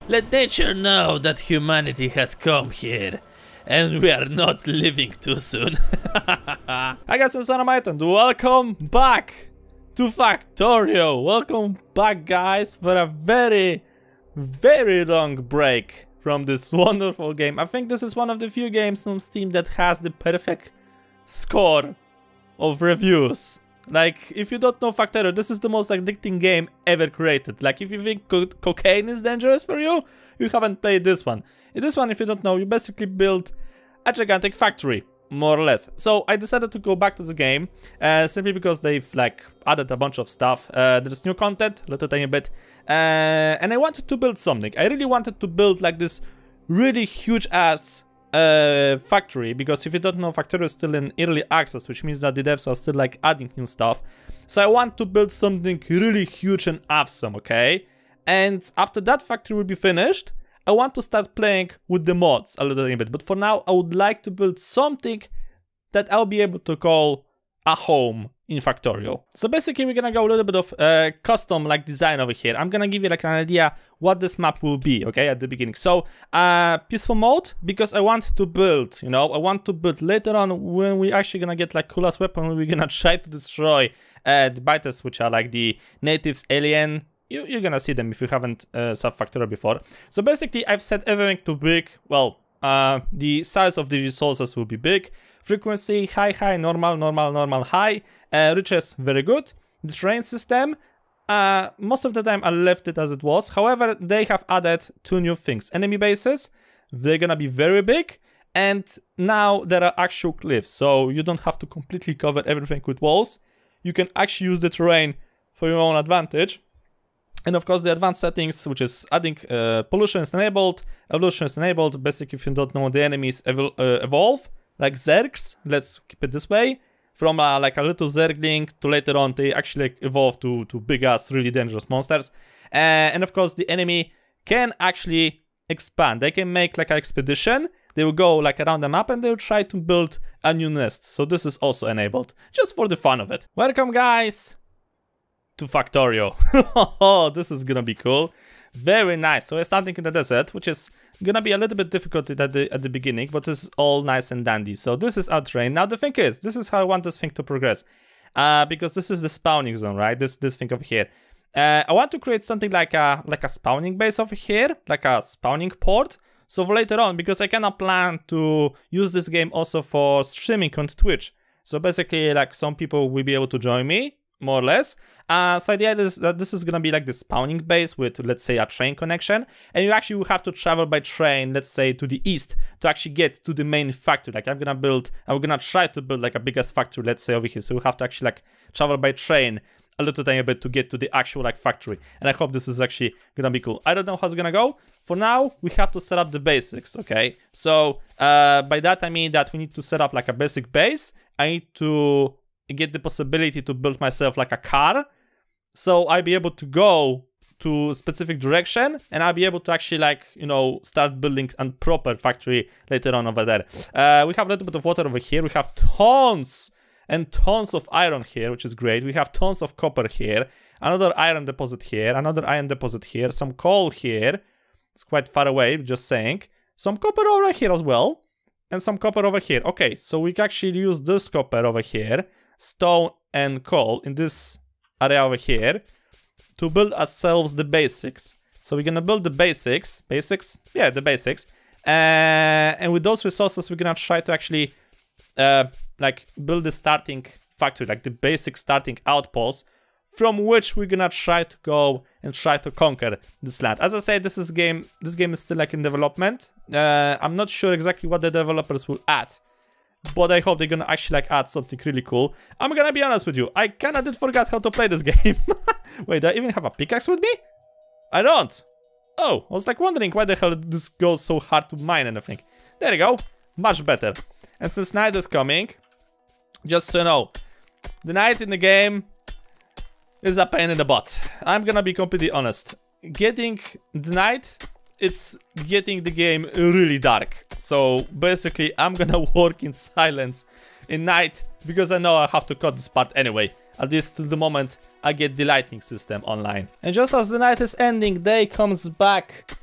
Let nature know that humanity has come here, and we are not leaving too soon. Hi guys, I'm Soo Neo and welcome back to Factorio. Welcome back guys for a very long break from this wonderful game. I think this is one of the few games on Steam that has the perfect score of reviews. Like, if you don't know Factorio, this is the most addicting game ever created. Like, if you think cocaine is dangerous for you, you haven't played this one. In this one, if you don't know, you basically build a gigantic factory, more or less. So I decided to go back to the game, simply because they've, like, added a bunch of stuff. There's new content, a little tiny bit, and I wanted to build something. I really wanted to build, like, this really huge-ass factory, because if you don't know, Factorio is still in early access, which means that the devs are still like adding new stuff. So I want to build something really huge and awesome, okay? And after that factory will be finished, I want to start playing with the mods a little bit. But for now, I would like to build something that I'll be able to call a home in Factorio. So basically we're gonna go a little bit of custom like design over here. I'm gonna give you like an idea what this map will be, okay, at the beginning. So peaceful mode, because I want to build, you know, I want to build later on when we actually gonna get like coolest weapon, we're gonna try to destroy the biters, which are like the natives, alien. You're gonna see them if you haven't sub Factorio before. So basically I've set everything to big. Well, the size of the resources will be big. Frequency, high, normal, high. Riches, very good. The terrain system, most of the time I left it as it was. However, they have added two new things. Enemy bases, they're gonna be very big. And now there are actual cliffs, so you don't have to completely cover everything with walls. You can actually use the terrain for your own advantage. And of course the advanced settings, which is adding pollution is enabled, evolution is enabled. Basically, if you don't know, the enemies evolve. Like Zergs, let's keep it this way, from like a little Zergling to later on they actually like, evolve to big ass, really dangerous monsters. And of course the enemy can actually expand. They can make like an expedition. They will go like around the map and they will try to build a new nest. So this is also enabled, just for the fun of it. Welcome guys to Factorio. Oh, this is gonna be cool. Very nice. So we're starting in the desert, which is gonna be a little bit difficult at the beginning, but it's all nice and dandy. So this is our terrain. Now the thing is, this is how I want this thing to progress, because this is the spawning zone, right? This thing over here. I want to create something like a spawning base over here, like a spawning port. So for later on, because I cannot plan to use this game also for streaming on Twitch. So basically, like some people will be able to join me, more or less. So the idea is that this is gonna be like the spawning base with, let's say, a train connection, and you actually will have to travel by train, let's say, to the east to actually get to the main factory. Like I'm gonna try to build like a biggest factory, let's say, over here. So we have to actually like travel by train a little tiny bit to get to the actual like factory. And I hope this is actually gonna be cool. I don't know how it's gonna go. For now, we have to set up the basics, okay? So by that I mean that we need to set up like a basic base. I need to get the possibility to build myself like a car, so I'll be able to go to a specific direction and I'll be able to actually like, you know, start building a proper factory later on over there. We have a little bit of water over here. We have tons and tons of iron here, which is great. We have tons of copper here, another iron deposit here, another iron deposit here, some coal here. It's quite far away, just saying. Some copper over here as well, and some copper over here. Okay, so we can actually use this copper over here, stone and coal in this area over here to build ourselves the basics. So we're gonna build the basics, yeah, the basics, and with those resources we're gonna try to actually like build the starting factory, like the basic starting outpost, from which we're gonna try to go and try to conquer this land. As I said, this game is still like in development. I'm not sure exactly what the developers will add, but I hope they're gonna actually like add something really cool. I'm gonna be honest with you, I kinda did forget how to play this game. Wait, do I even have a pickaxe with me? I don't. Oh, I was like wondering why the hell this goes so hard to mine anything. There you go, much better. And since night is coming, just so you know, the night in the game is a pain in the butt. I'm gonna be completely honest. Getting the night, it's getting the game really dark. So basically I'm gonna work in silence in night, because I know I have to cut this part anyway, at least till the moment I get the lighting system online. And just as the night is ending, day comes back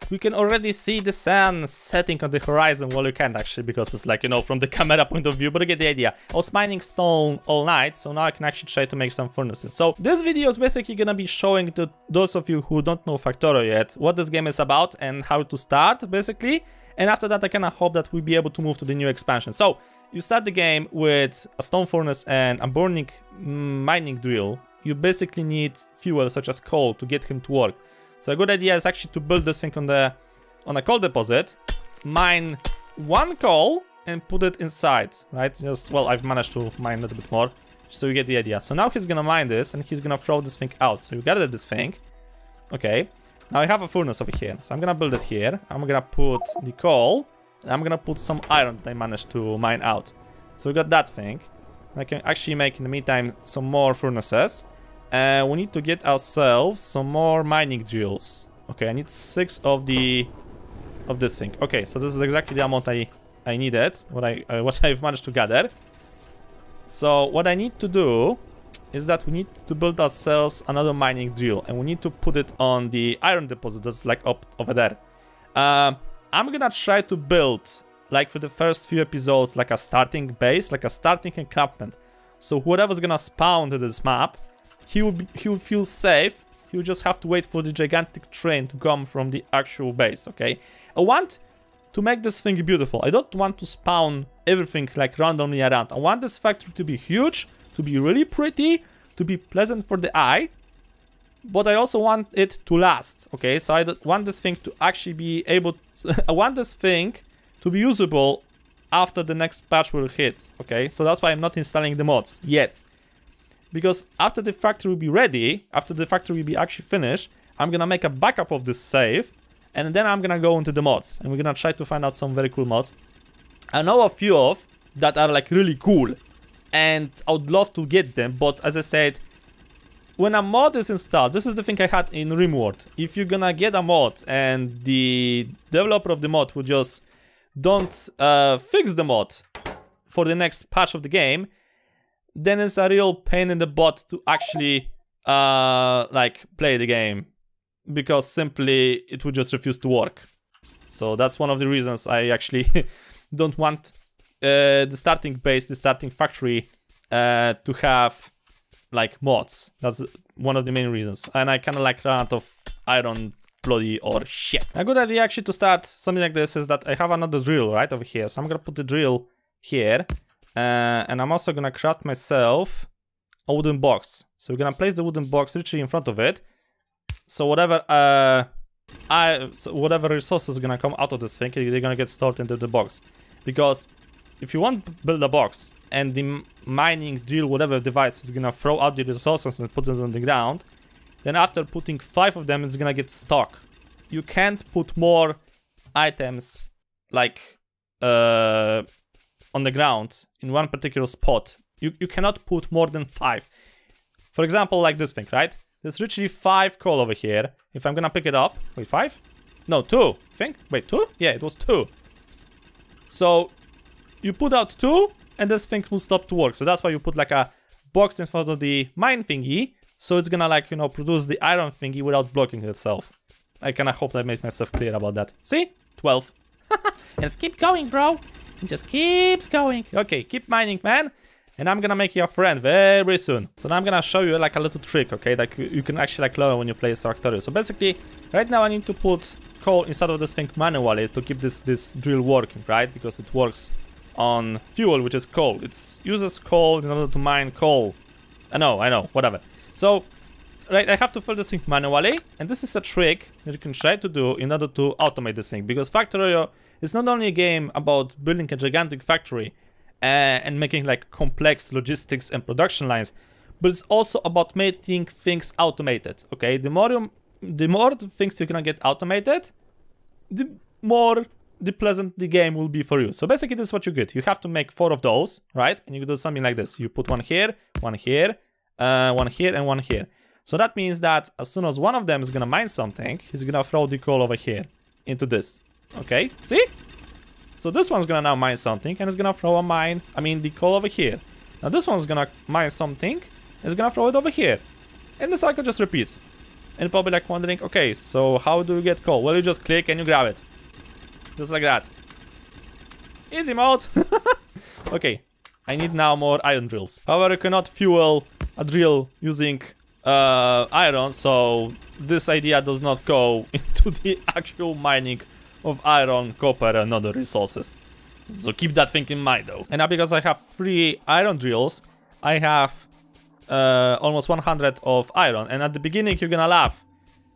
we can already see the sun setting on the horizon. Well, you can't actually, because it's like, you know, from the camera point of view, but you get the idea. I was mining stone all night, so now I can actually try to make some furnaces. So this video is basically gonna be showing to those of you who don't know Factorio yet what this game is about and how to start, basically. And after that, I kind of hope that we'll be able to move to the new expansion. So you start the game with a stone furnace and a burning mining drill. You basically need fuel such as coal to get him to work. So a good idea is actually to build this thing on a coal deposit, mine one coal and put it inside, right? Just, well, I've managed to mine a little bit more, so you get the idea. So now he's gonna mine this and he's gonna throw this thing out. So you gather this thing. Okay, now I have a furnace over here, so I'm gonna build it here. I'm gonna put the coal and I'm gonna put some iron that I managed to mine out. So we got that thing. I can actually make in the meantime some more furnaces. We need to get ourselves some more mining drills. Okay, I need 6 of this thing. Okay, so this is exactly the amount I needed, what I've managed to gather. So what I need to do is that we need to build ourselves another mining drill, and we need to put it on the iron deposit that's like up over there. I'm gonna try to build, like for the first few episodes, like a starting base, like a starting encampment. So whoever's gonna spawn to this map, he will feel safe. He will just have to wait for the gigantic train to come from the actual base, okay? I want to make this thing beautiful. I don't want to spawn everything like randomly around. I want this factory to be huge, to be really pretty, to be pleasant for the eye, but I also want it to last, okay? So I don't want this thing to actually be able to, I want this thing to be usable after the next patch will hit, okay? So that's why I'm not installing the mods yet. Because after the factory will be ready, after the factory will be actually finished, I'm gonna make a backup of this save, and then I'm gonna go into the mods, and we're gonna try to find out some very cool mods. I know a few of that are like really cool, and I would love to get them, but as I said, when a mod is installed, this is the thing I had in RimWorld. If you're gonna get a mod and the developer of the mod will just don't fix the mod for the next patch of the game, then it's a real pain in the butt to actually like play the game, because simply it would just refuse to work. So that's one of the reasons I actually don't want the starting base, the starting factory to have like mods. That's one of the main reasons. And I kind of like run out of iron bloody or shit. A good idea actually to start something like this is that I have another drill right over here. So I'm gonna put the drill here. And I'm also gonna craft myself a wooden box. So we're gonna place the wooden box literally in front of it. So whatever whatever resources are gonna come out of this thing, they're gonna get stored into the box. Because if you want to build a box and the mining drill, whatever device is gonna throw out the resources and put it on the ground, then after putting 5 of them, it's gonna get stuck. You can't put more items like on the ground in one particular spot. You cannot put more than 5. For example, like this thing, right? There's literally 5 coal over here. If I'm gonna pick it up, wait, 5? No, 2, I think. Wait, 2? Yeah, it was 2. So you put out 2 and this thing will stop to work. So that's why you put like a box in front of the mine thingy, so it's gonna like, you know, produce the iron thingy without blocking itself. I kinda hope I made myself clear about that. See? 12. Let's keep going, bro. It just keeps going. Okay, keep mining, man. And I'm gonna make you a friend very soon. So now I'm gonna show you like a little trick, okay, that you can actually like learn when you play Factorio. So basically, right now I need to put coal inside of this thing manually to keep this drill working, right? Because it works on fuel, which is coal. It uses coal in order to mine coal. I know, whatever. So, right, I have to fill this thing manually, and this is a trick that you can try to do in order to automate this thing. Because Factorio is not only a game about building a gigantic factory and making like complex logistics and production lines, but it's also about making things automated, okay? The more things you're gonna get automated, the pleasant the game will be for you. So basically this is what you get. You have to make 4 of those, right? And you do something like this. You put one here, one here, one here, and one here. So that means that as soon as one of them is gonna mine something, he's gonna throw the coal over here into this. Okay, see? So this one's gonna now mine something and it's gonna throw the coal over here. Now this one's gonna mine something and it's gonna throw it over here. And the cycle just repeats. And probably like wondering, okay, so how do you get coal? Well, you just click and you grab it. Just like that. Easy mode. Okay, I need now more iron drills. However, you cannot fuel a drill using iron, so this idea does not go into the actual mining of iron, copper, and other resources. So keep that thing in mind though. And now because I have 3 iron drills, I have almost 100 of iron. And at the beginning you're gonna laugh,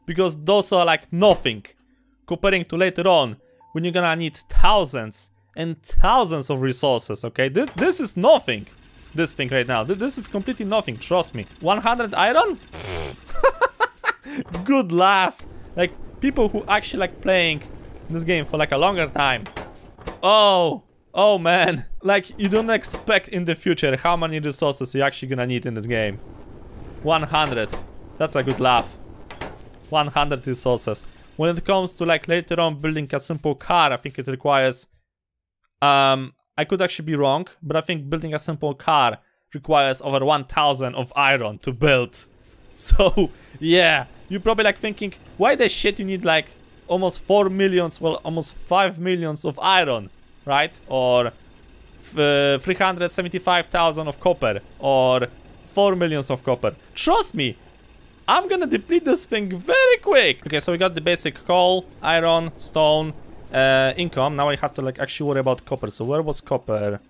because those are like nothing comparing to later on when you're gonna need thousands and thousands of resources, okay? This is nothing. This thing right now. This is completely nothing, trust me. 100 iron? Good laugh. Like, people who actually like playing this game for like a longer time. Oh man. Like, you don't expect in the future how many resources you're actually gonna need in this game. 100. That's a good laugh. 100 resources. When it comes to like later on building a simple car, I think it requires... I could actually be wrong, but I think building a simple car requires over 1000 of iron to build. So, yeah, you're probably like thinking, why the shit you need like almost 4 millions, well, almost 5 millions of iron, right? Or 375,000 of copper, or 4 millions of copper. Trust me, I'm gonna deplete this thing very quick. Okay, so we got the basic coal, iron, stone, income. Now I have to like actually worry about copper. So where was copper?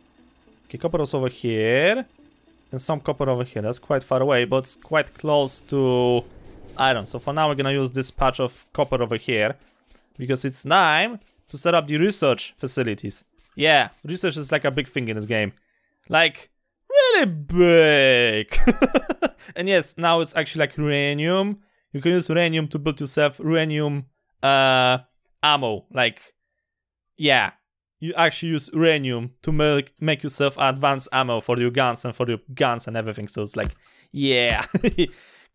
Okay, copper was over here, and some copper over here. That's quite far away, but it's quite close to iron. So for now we're gonna use this patch of copper over here, because it's time to set up the research facilities. Yeah, research is like a big thing in this game, like really big. And yes, now it's actually like uranium. You can use uranium to build yourself uranium ammo. Like, yeah, you actually use uranium to make yourself advanced ammo for your guns and everything. So it's like, yeah,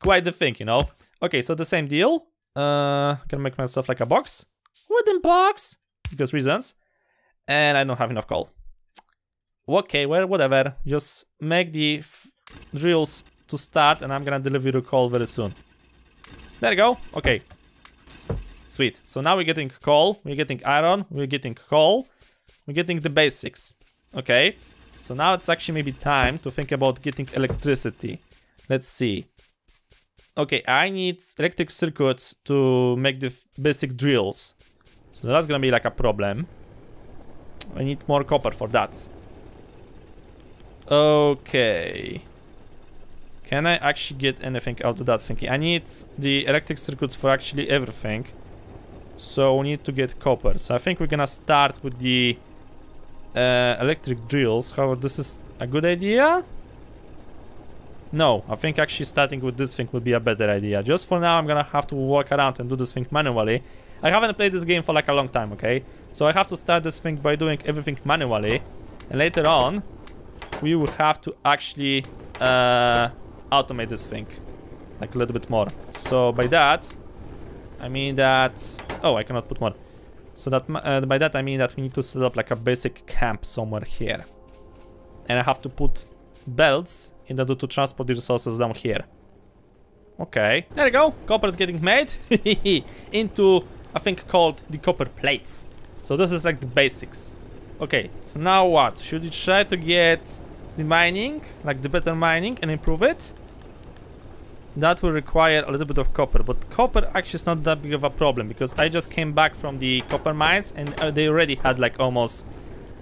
quite the thing, you know. Okay, so the same deal. Gonna make myself like a box, wooden box, because reasons. And I don't have enough coal. Okay, well, whatever. Just make the drills to start, and I'm gonna deliver the coal very soon. There you go. Okay. Sweet. So now we're getting coal, we're getting iron, we're getting coal, we're getting the basics. Okay. So now it's actually maybe time to think about getting electricity. Let's see. Okay, I need electric circuits to make the basic drills. So that's gonna be like a problem. I need more copper for that. Okay. Can I actually get anything out of that thinking? I need the electric circuits for actually everything. So we need to get copper. So I think we're gonna start with the electric drills. However, this is a good idea? No, I think actually starting with this thing would be a better idea. Just for now, I'm gonna have to walk around and do this thing manually. I haven't played this game for like a long time, okay? So I have to start this thing by doing everything manually. And later on, we will have to actually automate this thing like a little bit more. So by that I mean that, oh, I cannot put more. So that by that I mean that we need to set up like a basic camp somewhere here, and I have to put belts in order to transport the resources down here. Okay, there you go. Copper is getting made into a thing called the copper plates. So this is like the basics. Okay, so now what? Should we try to get the mining, like the better mining, and improve it? That will require a little bit of copper, but copper actually is not that big of a problem, because I just came back from the copper mines and they already had like almost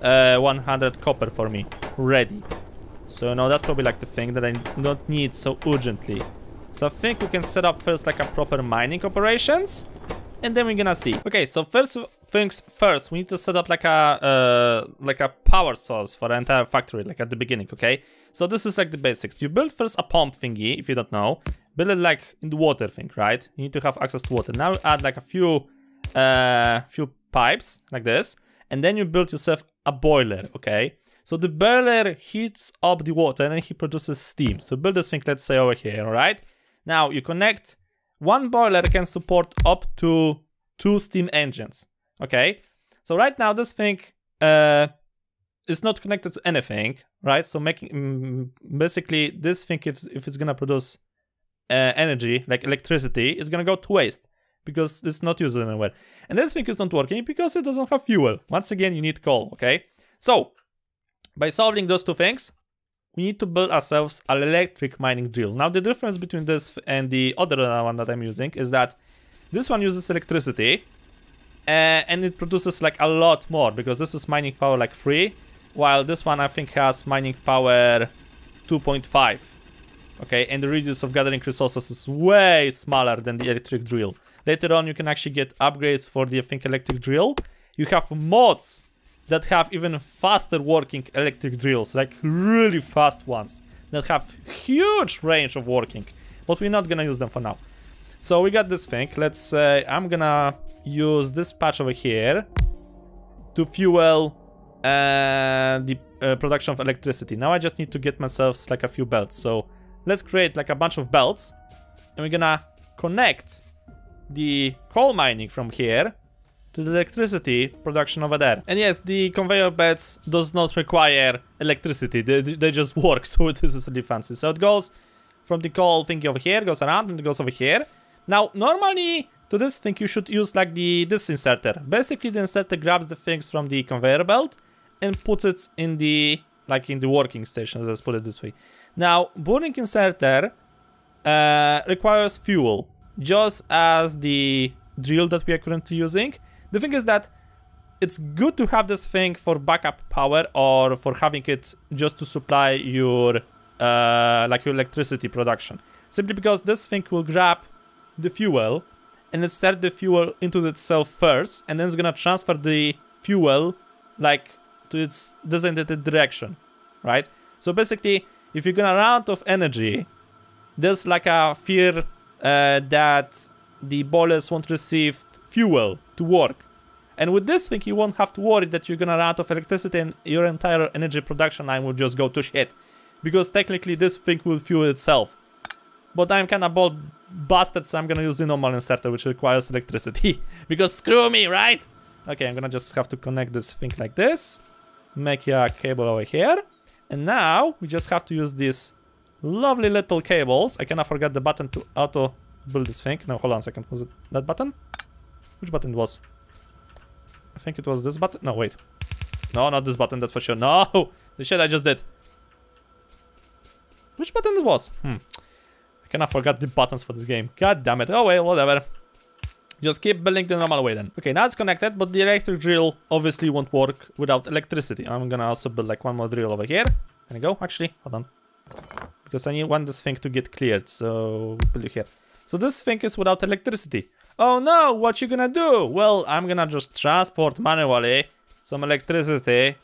100 copper for me ready. So no, that's probably like the thing that I don't need so urgently. So I think we can set up first like a proper mining operations, and then we're gonna see. Okay, so first things first, we need to set up like a power source for the entire factory, like at the beginning. Okay, so this is like the basics. You build first a pump thingy, if you don't know. Build it like in the water thing, right? You need to have access to water. Now you add like a few pipes like this, and then you build yourself a boiler. Okay, so the boiler heats up the water and he produces steam. So build this thing, let's say over here. All right, now you connect. One boiler can support up to 2 steam engines. Okay, so right now this thing is not connected to anything, right? So making basically this thing, if it's gonna produce energy, like electricity, is gonna go to waste because it's not used anywhere. And this thing is not working because it doesn't have fuel. Once again, you need coal, okay? So, by solving those two things, we need to build ourselves an electric mining drill. Now, the difference between this and the other one that I'm using is that this one uses electricity and it produces like a lot more because this is mining power like 3, while this one I think has mining power 2.5. Okay, and the radius of gathering resources is way smaller than the electric drill. Later on, you can actually get upgrades for the, I think, electric drill. You have mods that have even faster working electric drills, like really fast ones, that have huge range of working, but we're not gonna use them for now. So we got this thing. Let's say I'm gonna use this patch over here to fuel the production of electricity. Now I just need to get myself like a few belts. So let's create like a bunch of belts, and we're gonna connect the coal mining from here to the electricity production over there. And yes, the conveyor belts does not require electricity, they just work, so this is really fancy. So it goes from the coal thingy over here, goes around, and it goes over here. Now, normally, to this thing, you should use like this inserter. Basically, the inserter grabs the things from the conveyor belt and puts it in the, like in the working station, let's put it this way. Now, burning inserter requires fuel, just as the drill that we are currently using. The thing is that it's good to have this thing for backup power or for having it just to supply your like your electricity production. Simply because this thing will grab the fuel and insert the fuel into itself first, and then it's gonna transfer the fuel like to its designated direction, right? So basically, if you're gonna run out of energy, there's like a fear that the boilers won't receive fuel to work. And with this thing, you won't have to worry that you're gonna run out of electricity and your entire energy production line will just go to shit. Because technically this thing will fuel itself. But I'm kinda bold bastard, so I'm gonna use the normal inserter, which requires electricity. Because screw me, right? Okay, I'm gonna just have to connect this thing like this. Make a cable over here. And now, we just have to use these lovely little cables. I kinda forgot the button to auto build this thing. No, hold on a second. Was it that button? Which button it was? I think it was this button. No, wait. No, not this button, that's for sure. No! The shit I just did. Which button it was? I kinda forgot the buttons for this game. God damn it. Oh, well, whatever. Just keep building the normal way then. Okay, now it's connected, but the electric drill obviously won't work without electricity. I'm gonna also build like one more drill over here. Can I go? Actually, hold on. Because I want this thing to get cleared, so build it here. So this thing is without electricity. Oh no, what you gonna do? Well, I'm gonna just transport manually some electricity,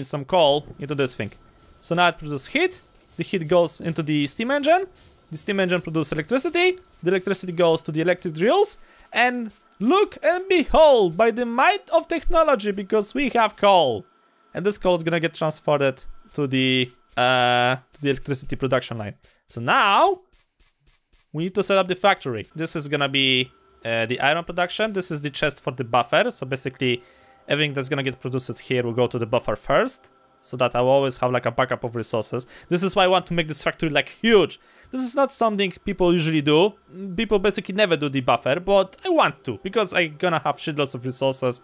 some coal into this thing. So now it produces heat, the heat goes into the steam engine produces electricity, the electricity goes to the electric drills, and look and behold, by the might of technology, because we have coal. And this coal is gonna get transferred to the electricity production line. So now, we need to set up the factory. This is gonna be the iron production. This is the chest for the buffer. So basically, everything that's gonna get produced here will go to the buffer first, so that I will always have like a backup of resources. This is why I want to make this factory like huge. This is not something people usually do. People basically never do the buffer, but I want to, because I'm gonna have shitloads of resources.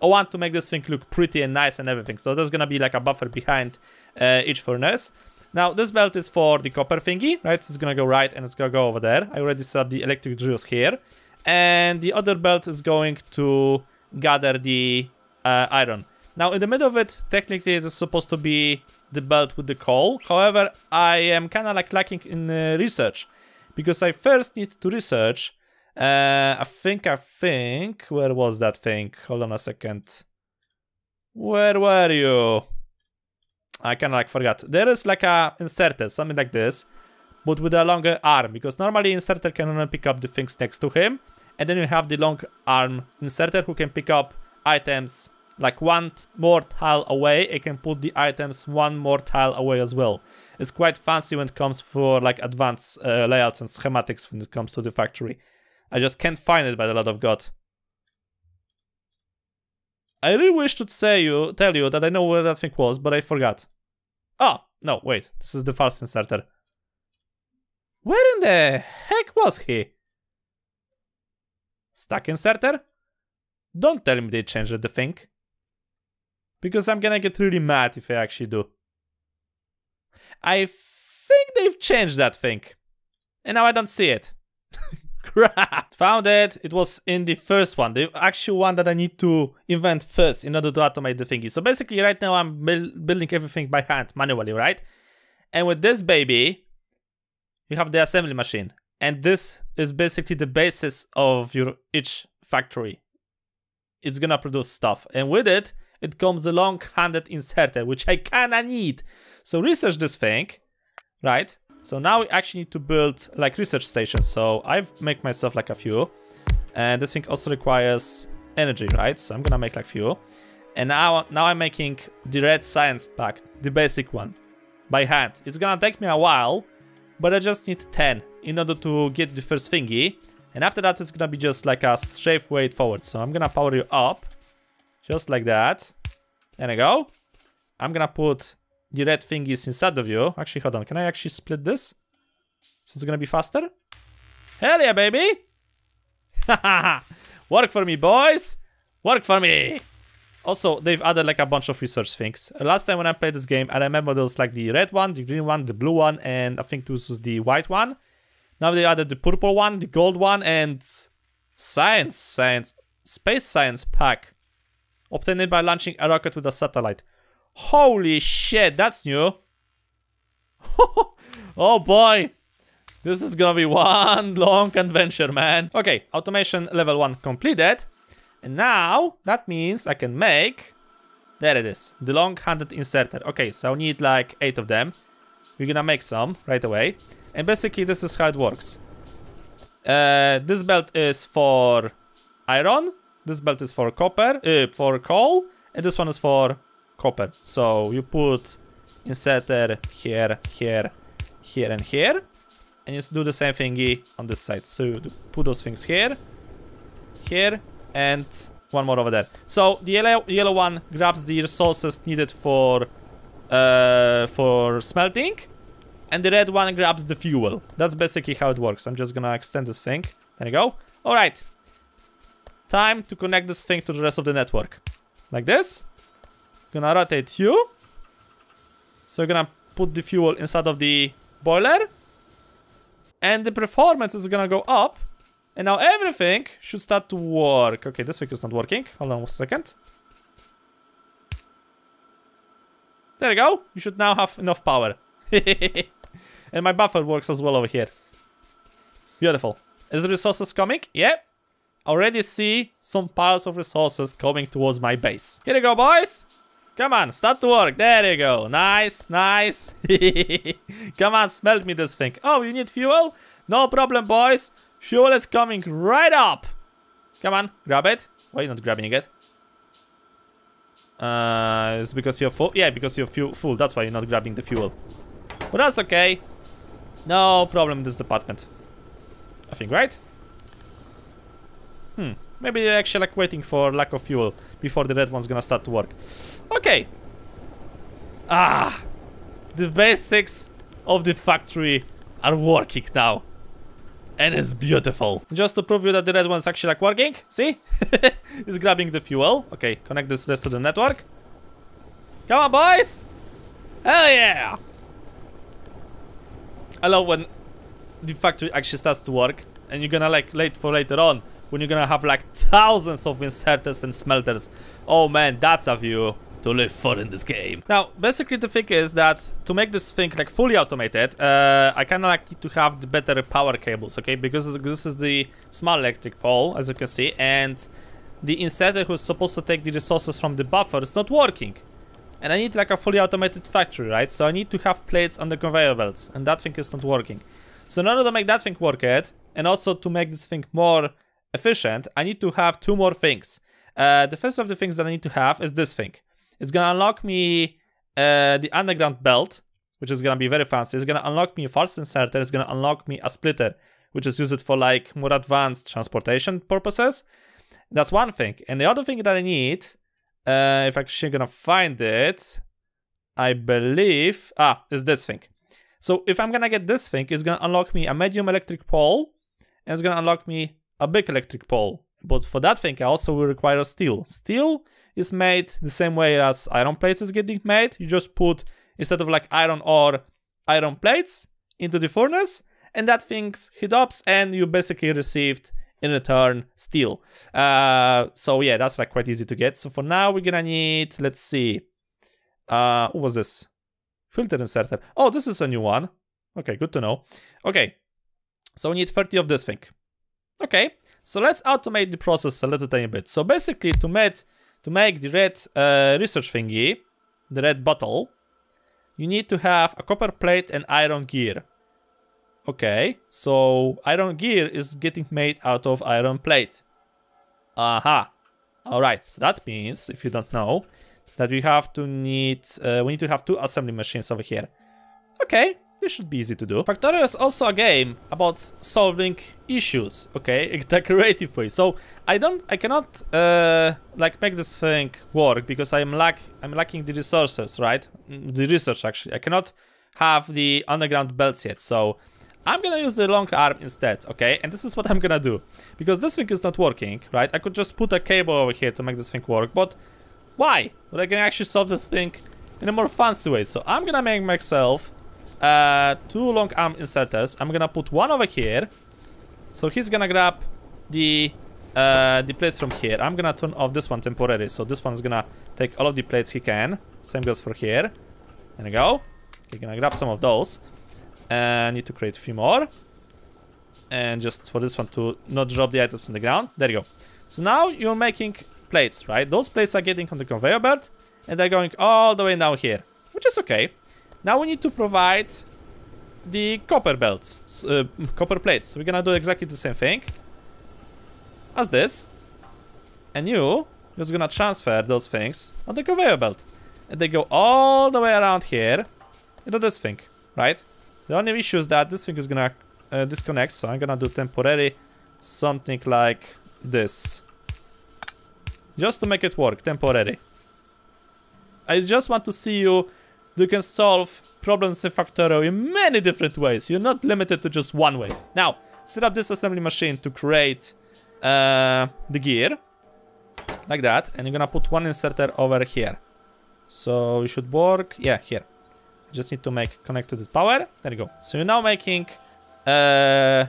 I want to make this thing look pretty and nice and everything. So there's gonna be like a buffer behind each furnace. Now, this belt is for the copper thingy, right? So it's gonna go right and it's gonna go over there. I already set up the electric drills here. And the other belt is going to gather the iron. Now, in the middle of it, technically it is supposed to be the belt with the coal. However, I am kind of like lacking in research. Because I first need to research. I think, where was that thing? Hold on a second. Where were you? I kind of like forgot. There is like a inserter, something like this, but with a longer arm, because normally inserter can only pick up the things next to him, and then you have the long arm inserter who can pick up items like one more tile away. It can put the items one more tile away as well. It's quite fancy when it comes for like advanced layouts and schematics when it comes to the factory. I just can't find it by the love of God. I really wish to tell you that I know where that thing was, but I forgot. Oh, no, wait. This is the first inserter. Where in the heck was he? Stack inserter? Don't tell me they changed the thing. Because I'm gonna get really mad if I actually do. I think they've changed that thing. And now I don't see it. Crap! Found it. It was in the first one. The actual one that I need to invent first in order to automate the thingy. So basically right now I'm building everything by hand, manually, right? And with this baby, you have the assembly machine. And this is basically the basis of your each factory. It's gonna produce stuff. And with it, it comes the long-handed inserter, which I kinda need. So research this thing, right? So now we actually need to build like research stations. So I've make myself like a few. And this thing also requires energy, right? So I'm gonna make like few. And now I'm making the red science pack, the basic one, by hand. It's gonna take me a while, but I just need 10 in order to get the first thingy. And after that, it's gonna be just like a straight way forward. So I'm gonna power you up, just like that. There we go. I'm gonna put the red thingies inside of you. Actually, hold on. Can I actually split this? So it's gonna be faster? Hell yeah, baby! Work for me, boys! Work for me! Also, they've added like a bunch of research things. Last time when I played this game, I remember there was like the red one, the green one, the blue one, and I think this was the white one. Now they added the purple one, the gold one, and space science pack. Obtained by launching a rocket with a satellite. Holy shit, that's new. Oh boy. This is gonna be one long adventure, man. Okay, automation level 1 completed. And now, that means I can make... There it is, the long-handed inserter. Okay, so I need like 8 of them. We're gonna make some right away. And basically, this is how it works. This belt is for iron. This belt is for copper, for coal. And this one is for copper. So you put inserter here, here, here, and here. And you do the same thingy on this side. So you put those things here, here, and one more over there. So the yellow one grabs the resources needed for smelting, and the red one grabs the fuel. That's basically how it works. I'm just gonna extend this thing. There you go. All right. Time to connect this thing to the rest of the network. Like this. Gonna rotate you. So you're gonna put the fuel inside of the boiler. And the performance is gonna go up. And now everything should start to work. Okay, this thing is not working. Hold on 1 second. There you go. You should now have enough power. And my buffer works as well over here. Beautiful. Is the resources coming? Yeah. Already see some piles of resources coming towards my base. Here you go, boys. Come on, start to work. There you go. Nice, nice. Come on, smelt me this thing. Oh, you need fuel? No problem, boys. Fuel is coming right up. Come on, grab it. Why are you not grabbing it? It's because you're full? Yeah, because you're full. That's why you're not grabbing the fuel. But that's okay. No problem in this department. I think, right? Maybe they're actually like waiting for lack of fuel before the red one's gonna start to work. Okay. The basics of the factory are working now. And it's beautiful. Just to prove you that the red one's actually like working. See? It's grabbing the fuel. Okay, connect this rest to the network. Come on, boys! Hell yeah! I love when the factory actually starts to work. And you're gonna like later on, when you're gonna have like thousands of inserters and smelters. Oh man, that's a view to live for in this game. Now, basically the thing is that to make this thing like fully automated, I kinda like need to have the better power cables, okay? Because this is the small electric pole, as you can see, and the inserter who's supposed to take the resources from the buffer is not working. And I need like a fully automated factory, right? So I need to have plates on the conveyor belts, and that thing is not working. So in order to make that thing work and also to make this thing more efficient, I need to have 2 more things. The first of the things that I need to have is this thing. It's gonna unlock me the underground belt, which is gonna be very fancy. It's gonna unlock me a fast inserter. It's gonna unlock me a splitter, which is used for like more advanced transportation purposes. That's one thing. And the other thing that I need, if I'm actually gonna find it, I believe, is this thing. So if I'm gonna get this thing, it's gonna unlock me a medium electric pole, and it's gonna unlock me a big electric pole. But for that thing, I also will require steel. Steel is made the same way as iron plates is getting made. You just put, instead of like iron ore, iron plates into the furnace, and that thing's heat up, and you basically received in return steel. So yeah, that's like quite easy to get. So for now, we're gonna need, let's see, what was this? Filter inserter. Oh, this is a new one. Okay, good to know. Okay, so we need 30 of this thing. Okay, so let's automate the process a little tiny bit. So basically, to make the red research thingy, the red bottle, you need to have a copper plate and iron gear. Okay, so iron gear is getting made out of iron plate. Aha. Alright, so that means, if you don't know, that we need to have 2 assembly machines over here. Okay, this should be easy to do. Factorio is also a game about solving issues, okay, in a creative way. So I cannot like make this thing work because I'm lacking the resources, right? The research actually. I cannot have the underground belts yet, so I'm gonna use the long arm instead, okay? And this is what I'm gonna do. Because this thing is not working, right? I could just put a cable over here to make this thing work, but why? But I can actually solve this thing in a more fancy way. So I'm gonna make myself 2 long arm inserters. I'm gonna put one over here. So he's gonna grab the plates from here. I'm gonna turn off this one temporarily. So this one's gonna take all of the plates he can. Same goes for here. There we go. Okay, gonna grab some of those. Need to create a few more. And just for this one to not drop the items on the ground. There you go. So now you're making plates, right? Those plates are getting on the conveyor belt. And they're going all the way down here. Which is okay. Now we need to provide the copper belts. Copper plates. So we're gonna do exactly the same thing as this. And you're just gonna transfer those things on the conveyor belt. And they go all the way around here into this thing, right? The only issue is that this thing is gonna disconnect, so I'm gonna do temporary something like this. Just to make it work, temporary. I just want to see you can solve problems in Factorio in many different ways. You're not limited to just one way. Now, set up this assembly machine to create the gear. Like that, and you're gonna put one inserter over here. So it should work, yeah, here. Just need to connect to the power. There you go. So you're now making the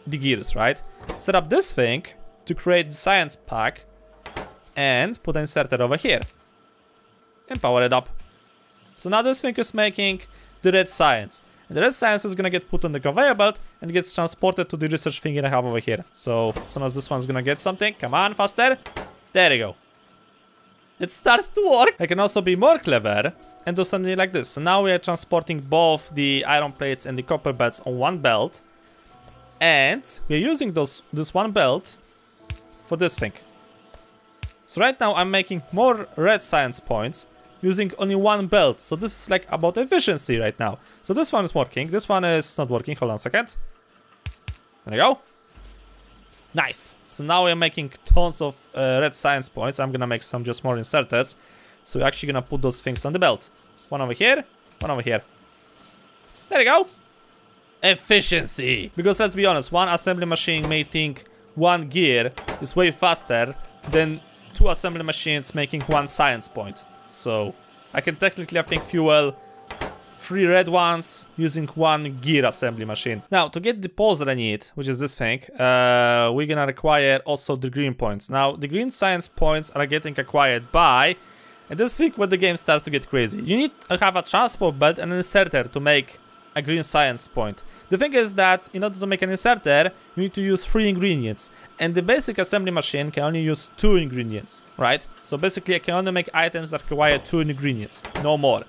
gears, right? Set up this thing to create the science pack and put an inserter over here and power it up. So now this thing is making the red science. And the red science is gonna get put on the conveyor belt and gets transported to the research thing I have over here. So as soon as this one's gonna get something, come on, faster. There you go. It starts to work. I can also be more clever and do something like this. So now we are transporting both the iron plates and the copper belts on one belt. And we're using this one belt for this thing. So right now I'm making more red science points using only one belt. So this is like about efficiency right now. So this one is working. This one is not working. Hold on a second. There we go. Nice. So now we're making tons of red science points. I'm gonna make some just more inserters. So we're actually gonna put those things on the belt. One over here, one over here. There you go. Efficiency. Because let's be honest, one assembly machine making one gear is way faster than 2 assembly machines making 1 science point. So I can technically, I think, fuel 3 red ones using 1 gear assembly machine. Now, to get the poles that I need, which is this thing, we're gonna require also the green points. Now, the green science points are getting acquired by, and this thing where the game starts to get crazy. You need to have a transport belt and an inserter to make a green science point. The thing is that in order to make an inserter, you need to use 3 ingredients. And the basic assembly machine can only use 2 ingredients, right? So basically I can only make items that require 2 ingredients, no more.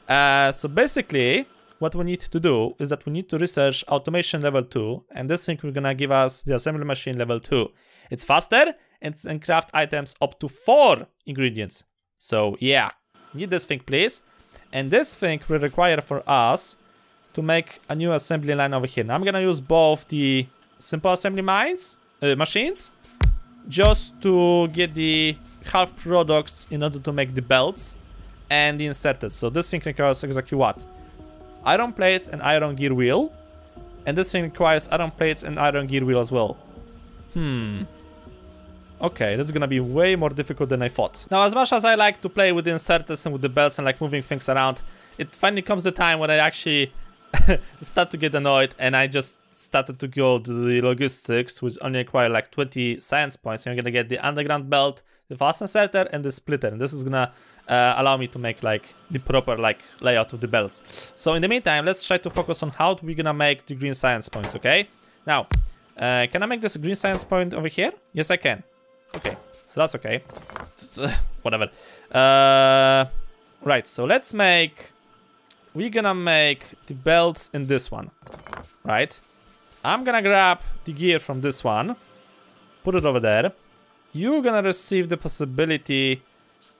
So basically, what we need to do is that we need to research automation level 2. And this thing will gonna give us the assembly machine level 2. It's faster and craft items up to 4 ingredients. So yeah, need this thing please. And this thing will require for us to make a new assembly line over here. Now I'm gonna use both the simple assembly machines just to get the half products in order to make the belts and the inserters. So this thing requires exactly what? iron plates and iron gear wheel. And this thing requires iron plates and iron gear wheel as well. Okay, this is gonna be way more difficult than I thought. Now, as much as I like to play with the inserters and with the belts and like moving things around, it finally comes the time when I actually start to get annoyed, and I just started to go to the logistics, which only require like 20 science points. And you're gonna get the underground belt, the fast inserter, and the splitter. And this is gonna allow me to make like the proper like layout of the belts. So in the meantime, let's try to focus on how we're gonna make the green science points. Okay, now can I make this green science point over here? Yes, I can. Okay, so that's okay. Whatever. Right, so let's make... We're gonna make the belts in this one, right? I'm gonna grab the gear from this one, put it over there. You're gonna receive the possibility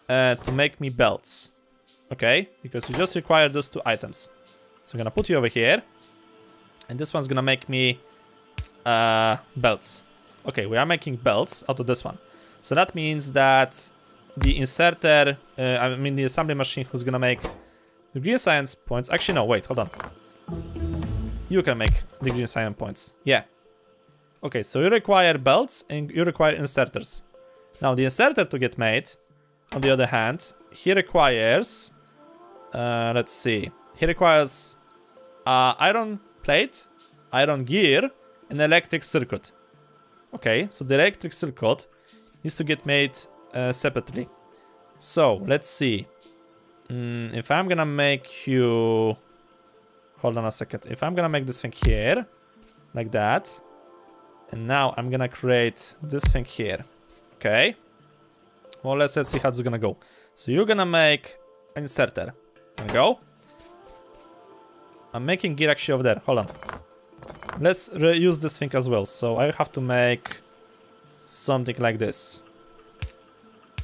to make me belts, okay? Because you just require those 2 items. So I'm gonna put you over here, and this one's gonna make me belts. Okay, we are making belts out of this one. So that means that the inserter, I mean the assembly machine who's gonna make the green science points. Actually, no, wait, hold on. You can make the green science points. Yeah. Okay, so you require belts and you require inserters. Now, the inserter to get made, on the other hand, he requires, let's see, he requires iron plate, iron gear, and electric circuit. Okay, so the electric circuit needs to get made separately. So, let's see. If I'm gonna make you... Hold on a second. If I'm gonna make this thing here, like that, and now I'm gonna create this thing here. Okay. Well, let's see how it's gonna go. So you're gonna make an inserter. There we go. I'm making gear actually over there. Hold on. Let's reuse this thing as well. So I have to make something like this.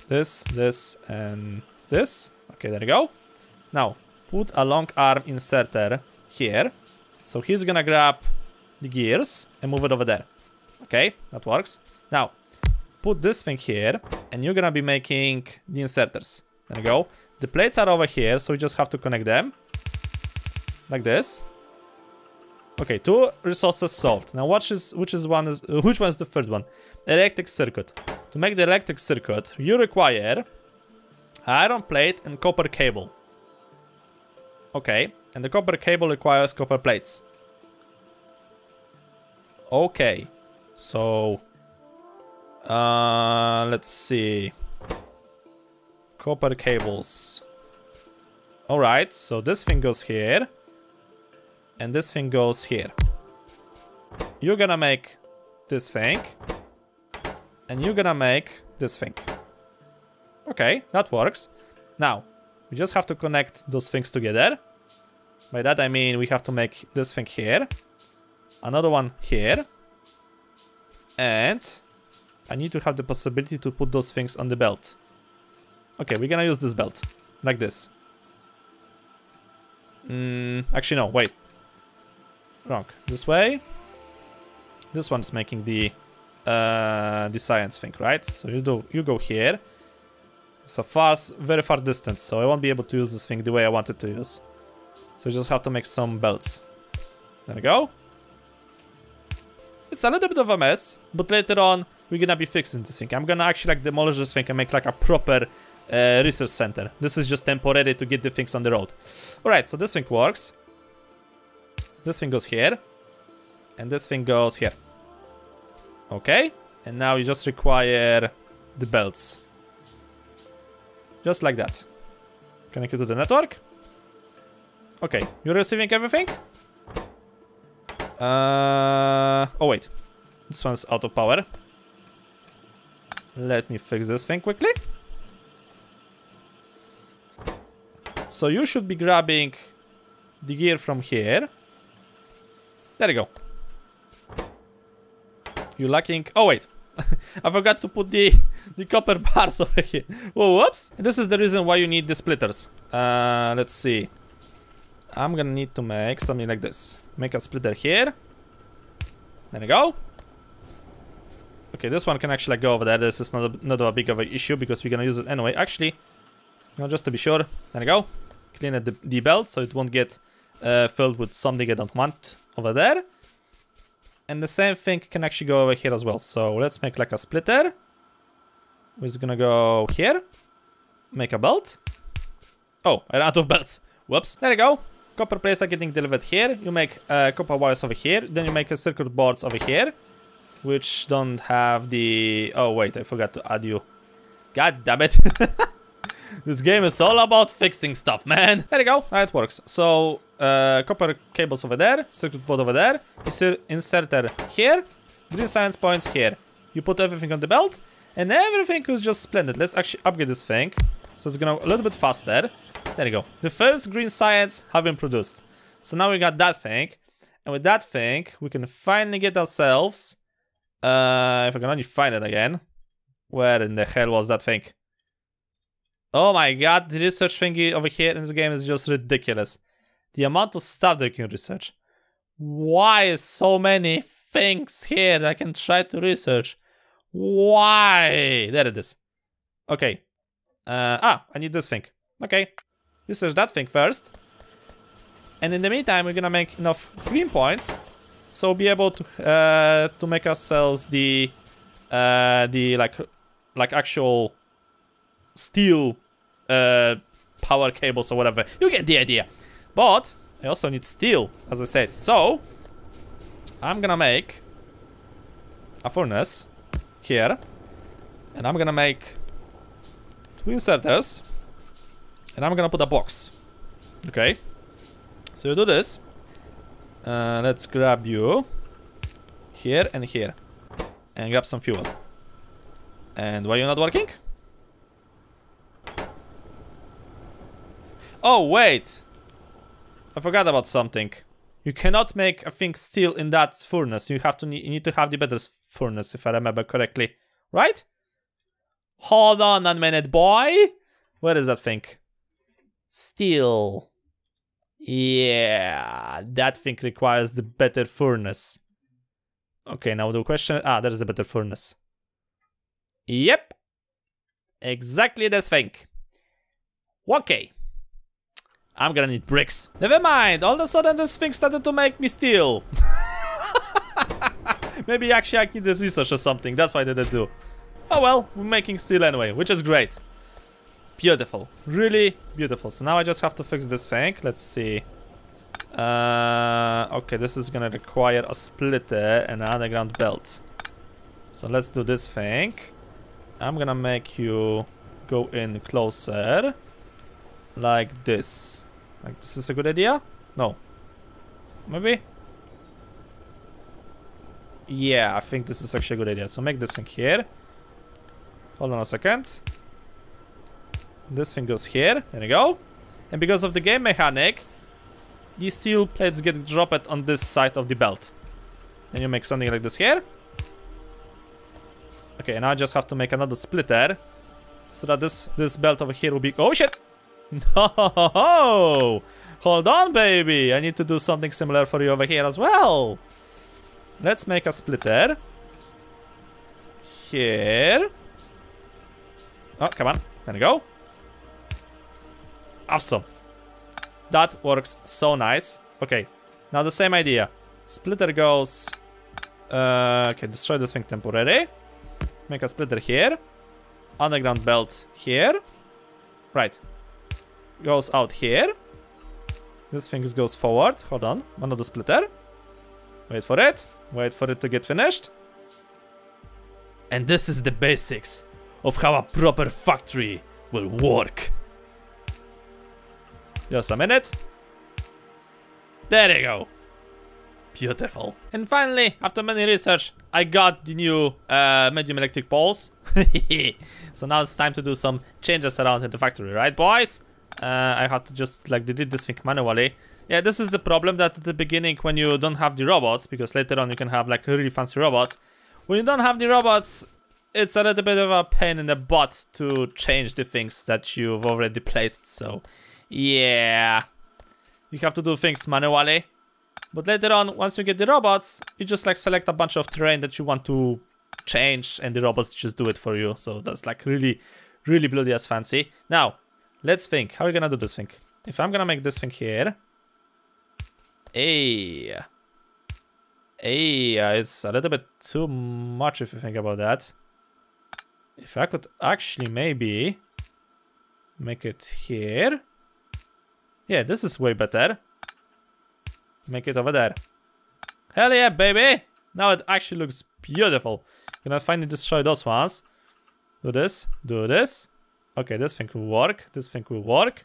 This, and this. Okay, there you go. Now, put a long arm inserter here. So he's gonna grab the gears and move it over there. Okay, that works. Now, put this thing here, and you're gonna be making the inserters. There you go. The plates are over here, so we just have to connect them. Like this. Okay, 2 resources solved. Now, which one is the third one? Electric circuit. To make the electric circuit, you require iron plate and copper cable. Okay, and the copper cable requires copper plates. Okay, so let's see. Copper cables. All right, so this thing goes here, and this thing goes here. You're gonna make this thing, and you're gonna make this thing. Okay, that works. Now, we just have to connect those things together. By that I mean we have to make this thing here, another one here, and I need to have the possibility to put those things on the belt. Okay, we're gonna use this belt, like this. Actually no, wait. Wrong. This way. This one's making the science thing, right? So you go here. It's a very far distance, so I won't be able to use this thing the way I wanted to use. So you just have to make some belts. There we go. It's a little bit of a mess, but later on we're gonna be fixing this thing. I'm gonna actually like demolish this thing and make like a proper research center. This is just temporary to get the things on the road. Alright, so this thing works. This thing goes here. And this thing goes here. Okay, and now you just require the belts. Just like that. Connect it to the network. Okay, you're receiving everything? Oh wait, this one's out of power. Let me fix this thing quickly. So you should be grabbing the gear from here. There you go. You're lacking... Oh wait, I forgot to put the copper bars over here. Whoa, whoops. This is the reason why you need the splitters. Let's see. I'm gonna need to make something like this. Make a splitter here. There you go. Okay, this one can actually go over there. This is not a big of an issue because we're gonna use it anyway. Actually, just to be sure. There you go. Clean the belt so it won't get filled with something I don't want over there. And the same thing can actually go over here as well. So let's make like a splitter. We're just gonna go here. Make a belt. Oh, I ran out of belts. Whoops. There you go. Copper plates are getting delivered here. You make copper wires over here. Then you make a circuit boards over here, which don't have the... Oh, wait, I forgot to add you. God damn it. This game is all about fixing stuff, man. There you go. Now it works. So, copper cables over there. Circuit board over there. Inserter here. Green science points here. You put everything on the belt. And everything is just splendid. Let's actually upgrade this thing. So it's gonna go a little bit faster. There you go. The first green science have been produced. So now we got that thing. And with that thing, we can finally get ourselves... if I can only find it again. Where in the hell was that thing? Oh my god, the research thingy over here in this game is just ridiculous. The amount of stuff they can research. Why so many things here that I can try to research? Why? There it is. Okay. I need this thing. Okay. Research that thing first. And in the meantime, we're gonna make enough green points. So be able to make ourselves the like actual steel power cables or whatever. You get the idea. But I also need steel, as I said. So I'm gonna make a furnace here, and I'm gonna make 2 inserters, and I'm gonna put a box. Okay. So you do this. Let's grab you here and here, and grab some fuel. And why are you not working? Oh wait, I forgot about something. You cannot make a thing steel in that furnace. You need to have the better furnace, if I remember correctly, right? Hold on a minute, boy. Where is that thing? Steel. Yeah, that thing requires the better furnace. Okay, now the question... Ah, there is a better furnace. Yep. Exactly this thing. Okay. I'm gonna need bricks. Never mind, all of a sudden this thing started to make me steel. Maybe actually I needed research or something, that's why I didn't do. Oh well, we're making steel anyway, which is great. Beautiful, really beautiful. So now I just have to fix this thing. Let's see. Okay, this is gonna require a splitter and an underground belt. So let's do this thing. I'm gonna make you go in closer. Like this. Like this is a good idea? No. Maybe? Yeah, I think this is actually a good idea. So make this thing here. Hold on a second. This thing goes here. There you go. And because of the game mechanic, these steel plates get dropped on this side of the belt. And you make something like this here. Okay, now I just have to make another splitter. So that this belt over here will be... Oh shit! No! Hold on, baby! I need to do something similar for you over here as well. Let's make a splitter. Here. Oh, come on. There we go. Awesome. That works so nice. Okay. Now the same idea. Splitter goes... okay, destroy this thing temporarily. Make a splitter here. Underground belt here. Right. Goes out here. This thing goes forward. Hold on. Another splitter. Wait for it. Wait for it to get finished. And this is the basics of how a proper factory will work. Just a minute. There you go. Beautiful. And finally, after many research, I got the new medium electric poles. So now it's time to do some changes around in the factory, right, boys? I have to just like delete this thing manually. Yeah, this is the problem, that at the beginning when you don't have the robots, because later on you can have like really fancy robots. When you don't have the robots, it's a little bit of a pain in the butt to change the things that you've already placed. So yeah, you have to do things manually. But later on, once you get the robots, you just like select a bunch of terrain that you want to change, and the robots just do it for you. So that's like really, really bloody as fancy. Now, let's think. How are we gonna do this thing? If I'm gonna make this thing here, Hey. Hey, it's a little bit too much if you think about that. If I could actually maybe make it here. Yeah, this is way better. Make it over there. Hell yeah, baby! Now it actually looks beautiful. Gonna finally destroy those ones. Do this, do this. Okay, this thing will work. This thing will work.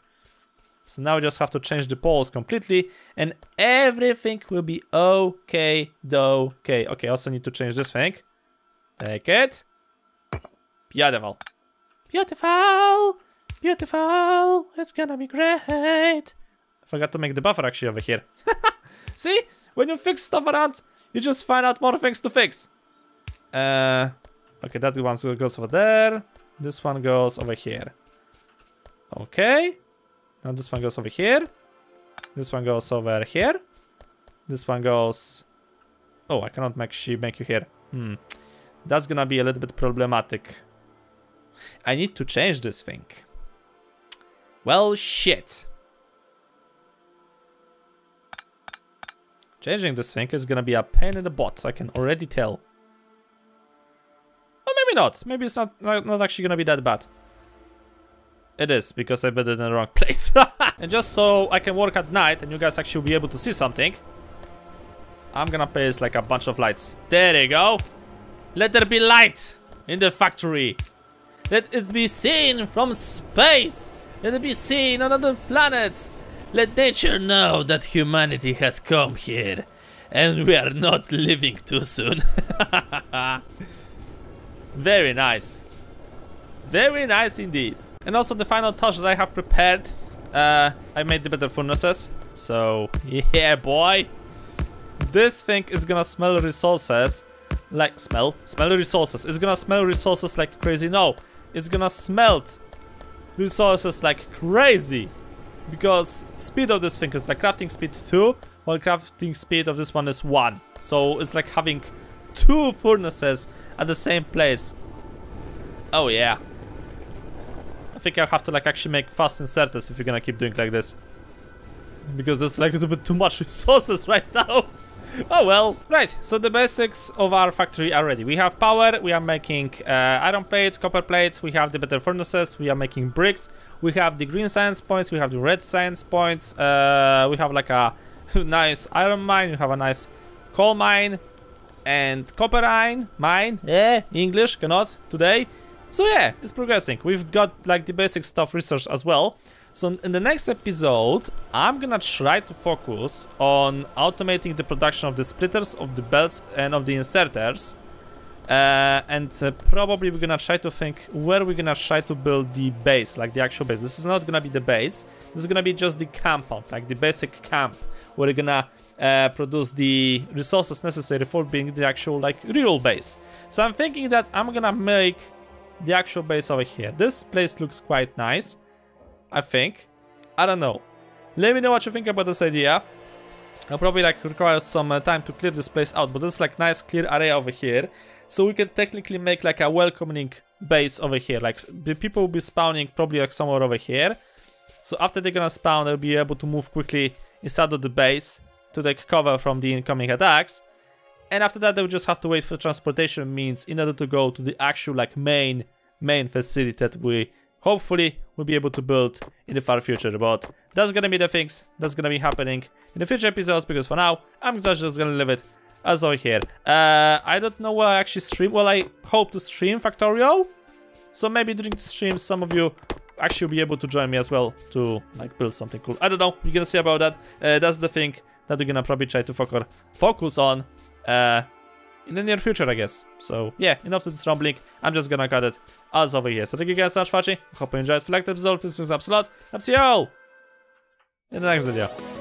So now we just have to change the poles completely and everything will be okay, okay. Okay, also need to change this thing. Take it. Beautiful. Beautiful. Beautiful. It's gonna be great. I forgot to make the buffer actually over here. See? When you fix stuff around, you just find out more things to fix. Okay, that one goes over there. This one goes over here. Okay. Now this one goes over here. This one goes over here. This one goes... Oh, I cannot make you here. That's gonna be a little bit problematic. I need to change this thing. Well, shit. Changing this thing is gonna be a pain in the butt, I can already tell. Or maybe not. Maybe it's not actually gonna be that bad. It is, because I put it in the wrong place. And just so I can work at night and you guys actually will be able to see something, I'm gonna place like a bunch of lights. There you go. Let there be light in the factory. Let it be seen from space. Let it be seen on other planets. Let nature know that humanity has come here and we are not living too soon. Very nice. Very nice indeed. And also the final touch that I have prepared, I made the better furnaces. So yeah, boy. This thing is gonna smell resources like smell resources. It's gonna smell resources like crazy. No, it's gonna smelt resources like crazy. Because speed of this thing is like crafting speed 2, while crafting speed of this one is 1. So it's like having 2 furnaces at the same place. Oh yeah. I think I'll have to like actually make fast inserters if you're gonna keep doing like this. Because there's like a little bit too much resources right now. Oh well. Right, so the basics of our factory are ready. We have power, we are making iron plates, copper plates, we have the better furnaces, we are making bricks, we have the green science points, we have the red science points, we have like a nice iron mine, we have a nice coal mine, and copper mine, English, cannot today. So yeah, it's progressing. We've got like the basic stuff researched as well. So in the next episode, I'm gonna try to focus on automating the production of the splitters, of the belts, and of the inserters. Probably we're gonna try to think where we're gonna try to build the base, like the actual base. This is not gonna be the base. This is gonna be just the compound, like the basic camp, where we're gonna produce the resources necessary for being the actual like real base. So I'm thinking that I'm gonna make the actual base over here. This place looks quite nice, I think. I don't know. Let me know what you think about this idea. I'll probably like require some time to clear this place out, but this is like nice clear area over here. So we can technically make like a welcoming base over here. Like the people will be spawning probably like somewhere over here. So after they're gonna spawn, they'll be able to move quickly inside of the base to take cover from the incoming attacks. And after that, they'll just have to wait for transportation means in order to go to the actual like main facility that we hopefully we'll be able to build in the far future. But that's gonna be the things that's gonna be happening in the future episodes, because for now I'm just gonna leave it as over here. I don't know what I actually stream. Well, I hope to stream Factorio, so maybe during the stream some of you actually will be able to join me as well to like build something cool. I don't know, we're gonna see about that. That's the thing that we're gonna probably try to focus on in the near future, I guess. So yeah, enough to this rambling. I'm just gonna cut it as over here. So thank you guys so much for watching. Hope you enjoyed. If you liked the episode, please subscribe a lot. I'll see you all in the next video.